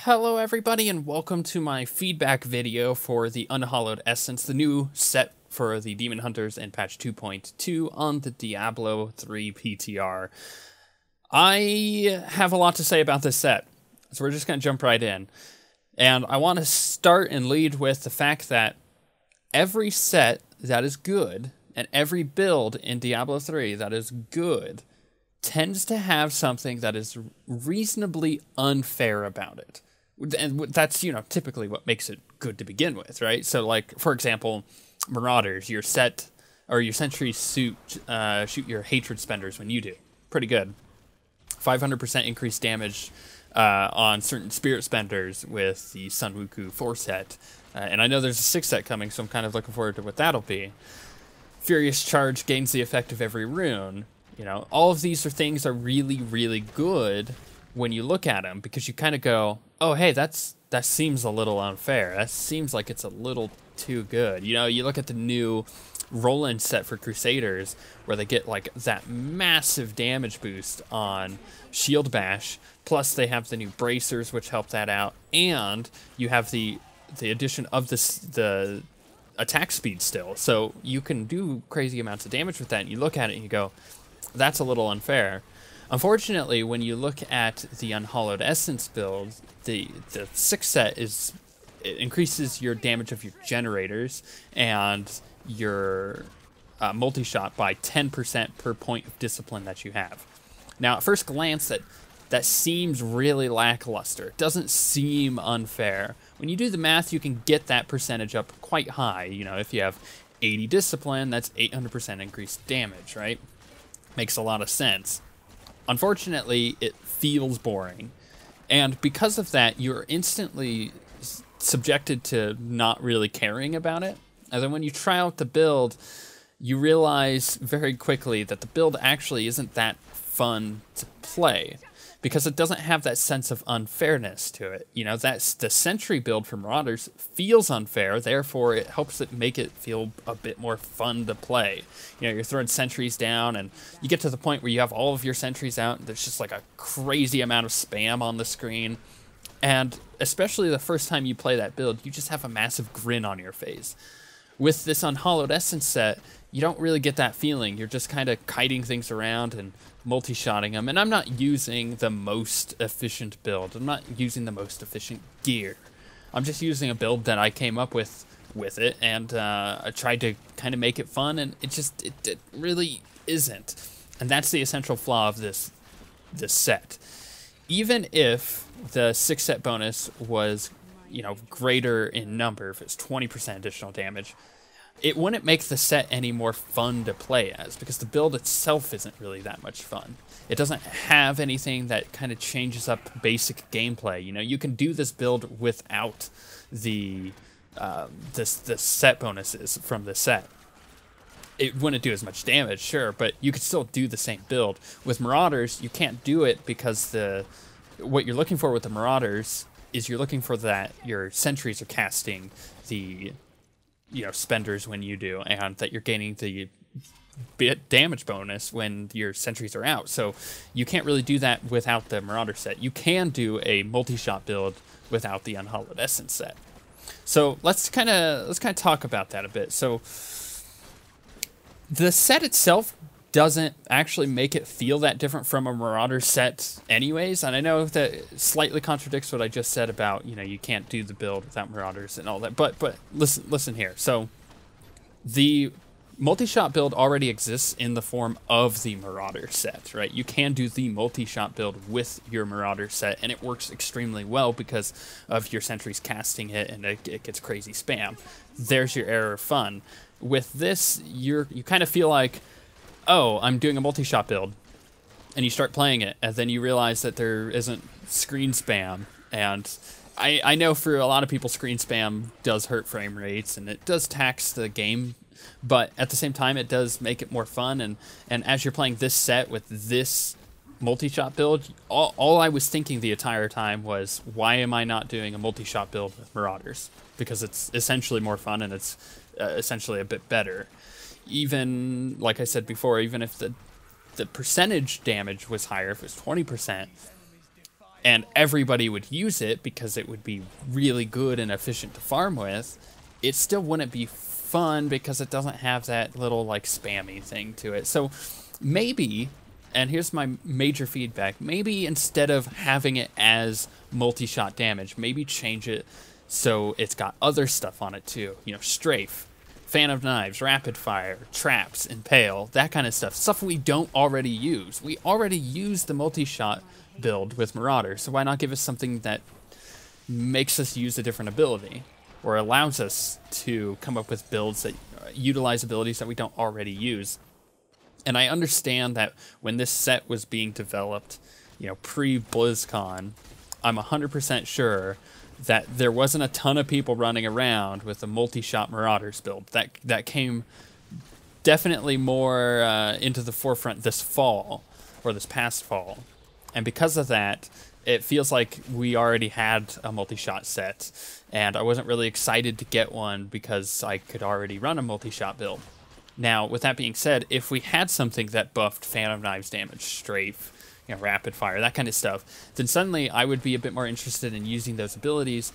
Hello everybody and welcome to my feedback video for the Unhallowed Essence, the new set for the Demon Hunters in patch 2.2 on the Diablo 3 PTR. I have a lot to say about this set, so we're just going to jump right in. And I want to start and lead with the fact that every set that is good and every build in Diablo 3 that is good tends to have something that is reasonably unfair about it. And that's, typically what makes it good to begin with, right? So, like, for example, Marauders, your sentries shoot your hatred spenders when you do. Pretty good. 500% increased damage on certain spirit spenders with the Unhallowed 4 set. And I know there's a 6 set coming, so I'm kind of looking forward to what that'll be. Furious Charge gains the effect of every rune. All of these things are really, really good when you look at them, because you kind of go, oh, hey, that seems a little unfair. That seems like it's a little too good. You look at the new Roland set for Crusaders, where they get like that massive damage boost on Shield Bash, plus they have the new bracers, which help that out, and you have the addition of the attack speed still, so you can do crazy amounts of damage with that, and you look at it and you go, that's a little unfair. Unfortunately, when you look at the Unhallowed Essence build, the 6 set it increases your damage of your generators and your multi-shot by 10% per point of discipline that you have. Now, at first glance, that seems really lackluster. It doesn't seem unfair. When you do the math, you can get that percentage up quite high. If you have 80 discipline, that's 800% increased damage, right? Makes a lot of sense. Unfortunately, it feels boring. And because of that, you're instantly subjected to not really caring about it. And then when you try out the build, you realize very quickly that the build actually isn't that fun to play, because it doesn't have that sense of unfairness to it. That's the Sentry build for Marauders feels unfair, therefore it helps it make it feel a bit more fun to play. You're throwing sentries down, and you get to the point where you have all of your sentries out, and there's just like a crazy amount of spam on the screen. And especially the first time you play that build, you just have a massive grin on your face. With this Unhallowed Essence set, you don't really get that feeling. You're just kind of kiting things around and multi-shotting them. And I'm not using the most efficient build. I'm not using the most efficient gear. I'm just using a build that I came up with it, and I tried to kind of make it fun, and it really isn't. And that's the essential flaw of this set. Even if the 6 set bonus was, greater in number, if it's 20% additional damage, it wouldn't make the set any more fun to play as, because the build itself isn't really that much fun. It doesn't have anything that kind of changes up basic gameplay. You can do this build without the set bonuses from the set. It wouldn't do as much damage, sure, but you could still do the same build. With Marauders, you can't do it because what you're looking for with the Marauders is you're looking for that your sentries are casting the spenders when you do, and that you're gaining the damage bonus when your sentries are out. So you can't really do that without the Marauder set. You can do a multi-shot build without the Unhallowed Essence set. So let's kind of talk about that a bit. So the set itself doesn't actually make it feel that different from a Marauder set anyways, and I know that slightly contradicts what I just said about, you can't do the build without Marauders and all that, but listen here. So the multi-shot build already exists in the form of the Marauder set, right? You can do the multi-shot build with your Marauder set, and it works extremely well because of your sentries casting it, and it gets crazy spam. There's your error of fun. With this, you kind of feel like, oh, I'm doing a multi-shot build, and you start playing it, and then you realize that there isn't screen spam, and I know for a lot of people screen spam does hurt frame rates, and it does tax the game, but at the same time it does make it more fun, and as you're playing this set with this multi-shot build, all I was thinking the entire time was, why am I not doing a multi-shot build with Marauders? Because it's essentially more fun, and it's essentially a bit better. Even, like I said before, even if the the percentage damage was higher, if it was 20%, and everybody would use it because it would be really good and efficient to farm with, it still wouldn't be fun because it doesn't have that little like spammy thing to it. So maybe, and here's my major feedback, maybe instead of having it as multi-shot damage, maybe change it so it's got other stuff on it too. You know, strafe, fan of knives, rapid fire, traps, impale, that kind of stuff. Stuff we don't already use. We already use the multi-shot build with Marauder, so why not give us something that makes us use a different ability, or allows us to come up with builds that utilize abilities that we don't already use. And I understand that when this set was being developed, you know, pre-BlizzCon, I'm 100% sure that there wasn't a ton of people running around with a multi-shot Marauders build. That came definitely more into the forefront this fall, or this past fall. And because of that, it feels like we already had a multi-shot set, and I wasn't really excited to get one because I could already run a multi-shot build. Now, with that being said, if we had something that buffed Fan of Knives damage, strafe, you know, rapid fire, that kind of stuff, then suddenly I would be a bit more interested in using those abilities,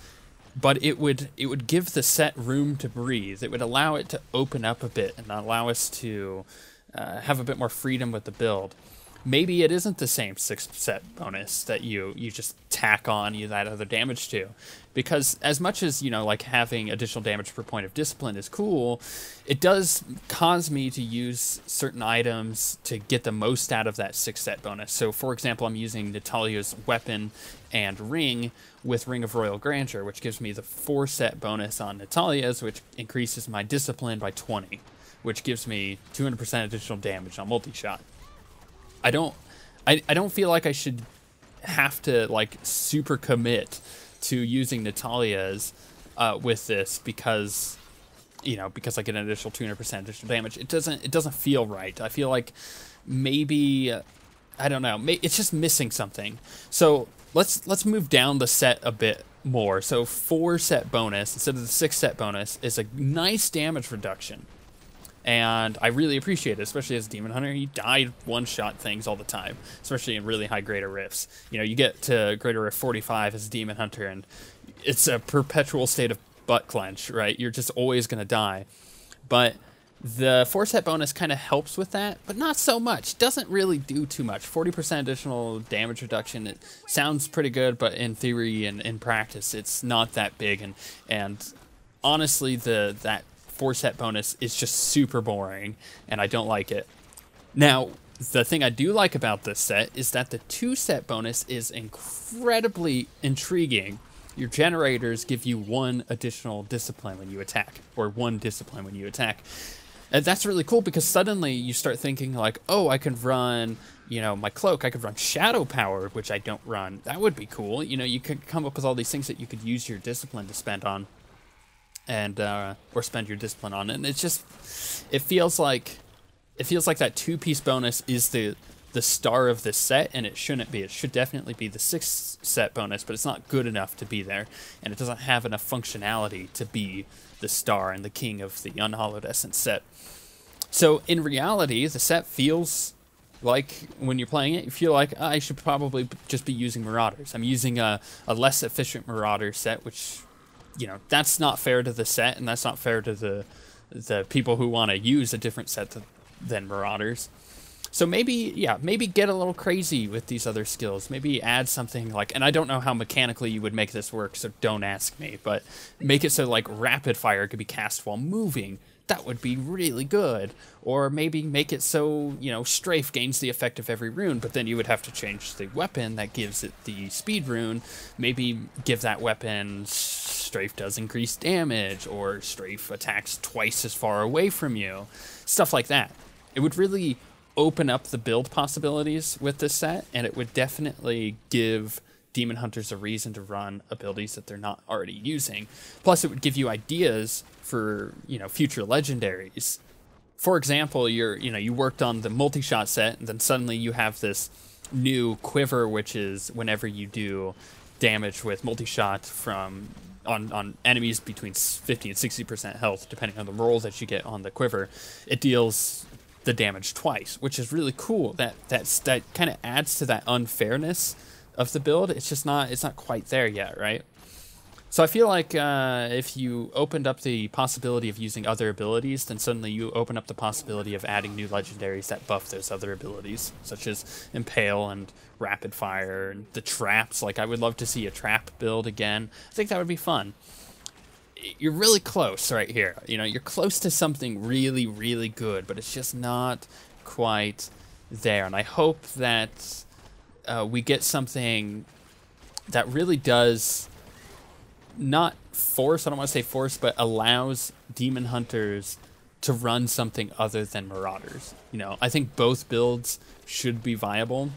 but it would give the set room to breathe. It would allow it to open up a bit and allow us to have a bit more freedom with the build. Maybe it isn't the same 6 set bonus that you just tack on that other damage to. Because as much as, you know, like having additional damage per point of discipline is cool, it does cause me to use certain items to get the most out of that 6 set bonus. So for example, I'm using Natalia's weapon and ring with Ring of Royal Grandeur, which gives me the 4 set bonus on Natalia's, which increases my discipline by 20, which gives me 200% additional damage on multi-shot. I don't feel like I should have to like super commit to using Natalia's with this because, you know, because I get an additional 200% additional damage. It doesn't feel right. I feel like maybe I don't know. It's just missing something. So let's move down the set a bit more. So 4 set bonus instead of the 6 set bonus is a nice damage reduction. And I really appreciate it, especially as a Demon Hunter. You die one-shot things all the time, especially in really high Greater Rifts. You know, you get to Greater Rift 45 as a Demon Hunter, and it's a perpetual state of butt clench, right? You're just always going to die. But the 4 set bonus kind of helps with that, but not so much. Doesn't really do too much. 40% additional damage reduction. It sounds pretty good, but in theory and in practice, it's not that big. And honestly, that 4 set bonus is just super boring, and I don't like it. Now, the thing I do like about this set is that the 2 set bonus is incredibly intriguing. Your generators give you 1 additional discipline when you attack, or 1 discipline when you attack. And that's really cool because suddenly you start thinking like, oh, I can run, you know, my cloak, I could run shadow power, which I don't run. That would be cool. You know, you could come up with all these things that you could use your discipline to spend on. And or spend your discipline on it. And it's just, it feels like that 2-piece bonus is the star of this set, and it shouldn't be. It should definitely be the 6 set bonus, but it's not good enough to be there, and it doesn't have enough functionality to be the star and the king of the Unhallowed Essence set. So in reality, the set feels like, when you're playing it, you feel like I should probably just be using Marauders. I'm using a less efficient Marauder set, which, you know, that's not fair to the set, and that's not fair to the people who want to use a different set than Marauders. So maybe get a little crazy with these other skills. Maybe add something like, and I don't know how mechanically you would make this work, so don't ask me, but make it so like rapid fire could be cast while moving. That would be really good. Or maybe make it so, you know, strafe gains the effect of every rune, but then you would have to change the weapon that gives it the speed rune. Maybe give that weapon strafe does increased damage, or strafe attacks twice as far away from you. Stuff like that. It would really open up the build possibilities with this set, and it would definitely give Demon Hunters a reason to run abilities that they're not already using. Plus, it would give you ideas for, you know, future legendaries. For example, you worked on the multi-shot set, and then suddenly you have this new quiver, which is whenever you do damage with multi-shot from on enemies between 50 and 60% health, depending on the roll that you get on the quiver, it deals the damage twice, which is really cool. That kind of adds to that unfairness of the build. It's not quite there yet, right? So I feel like if you opened up the possibility of using other abilities, then suddenly you open up the possibility of adding new legendaries that buff those other abilities, such as Impale and Rapid Fire and the traps. Like, I would love to see a trap build again. I think that would be fun. You're really close right here. You know, you're close to something really, really good, but it's just not quite there. And I hope that we get something that really does not force, I don't want to say force, but allows Demon Hunters to run something other than Marauders. You know, I think both builds should be viable,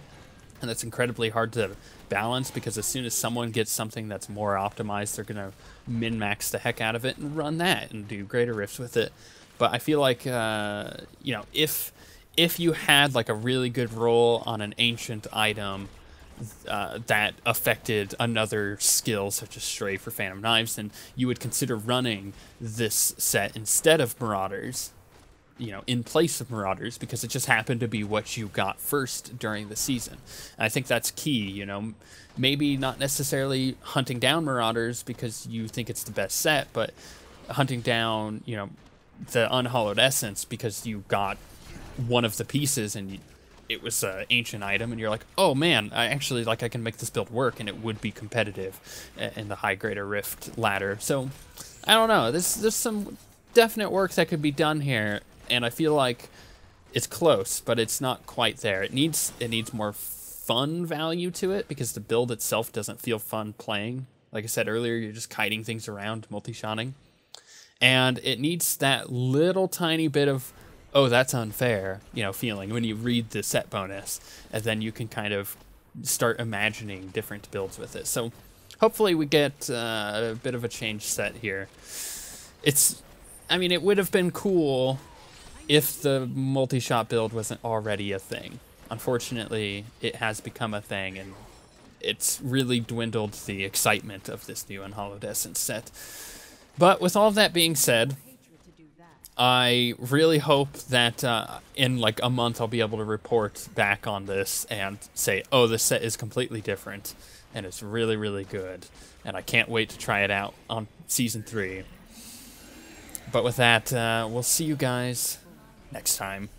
and that's incredibly hard to balance, because as soon as someone gets something that's more optimized, they're going to min-max the heck out of it and run that and do greater rifts with it. But I feel like, you know, if you had like a really good roll on an ancient item that affected another skill, such as Stray for Phantom Knives, then you would consider running this set instead of Marauders, you know, in place of Marauders, because it just happened to be what you got first during the season. And I think that's key, you know, maybe not necessarily hunting down Marauders because you think it's the best set, but hunting down, you know, the Unhallowed Essence because you got one of the pieces and it was an ancient item, and you're like, oh man, I actually, like, I can make this build work, and it would be competitive in the high greater rift ladder. So I don't know, there's some definite work that could be done here, and I feel like it's close, but it's not quite there. It needs more fun value to it, because the build itself doesn't feel fun playing. Like I said earlier, you're just kiting things around, multi-shotting, and it needs that little tiny bit of, oh, that's unfair, you know, feeling when you read the set bonus, and then you can kind of start imagining different builds with it. So hopefully we get a bit of a change set here. I mean, it would have been cool if the multi-shot build wasn't already a thing. Unfortunately, it has become a thing, and it's really dwindled the excitement of this new Unhallowed Essence set. But with all of that being said, I really hope that in like a month I'll be able to report back on this and say, oh, this set is completely different and it's really, really good, and I can't wait to try it out on Season 3. But with that, we'll see you guys next time.